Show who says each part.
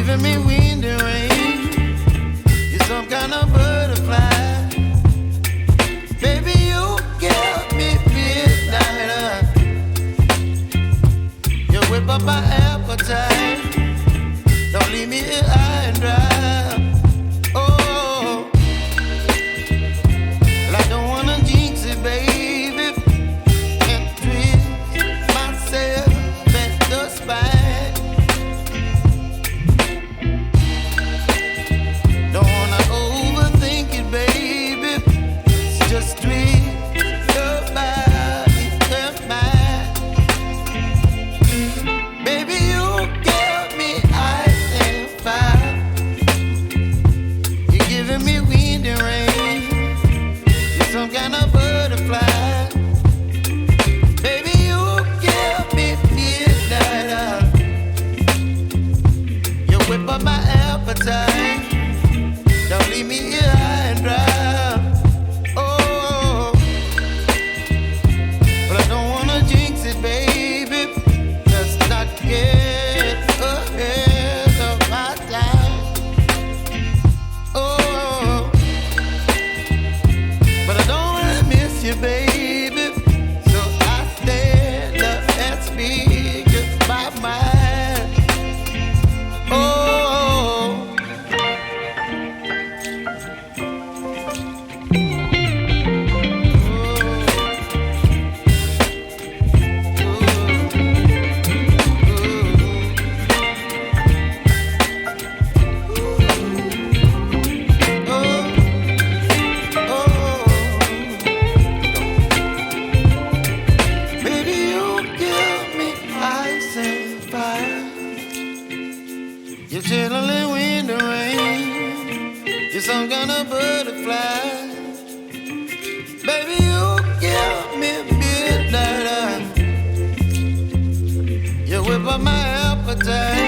Speaker 1: giving me wind and rain. You're some kind of butterfly. Baby, you give me midnight. You whip up my appetite. Don't leave me here high and dry. Oh, well, I don't wanna jinx it, baby, and twist myself at the spine. Don't wanna overthink it, baby. It's just twist your body and mine. Baby, you give me ice and fire. You're giving me wind and rain. You're some kind of butterfly. Baby, you give me midnight. You whip up my appetite. Don't leave me here high and dry. Oh, but I don't wanna jinx it, baby. Let's not get ahead of my time. Oh, but I don't wanna miss you, baby. So I stand up and speak just my mind. Oh. Baby, you give me ice and fire. You're chilling wind and rain. You're some kind of butterfly. Baby, you give me midnight. You whip up my appetite.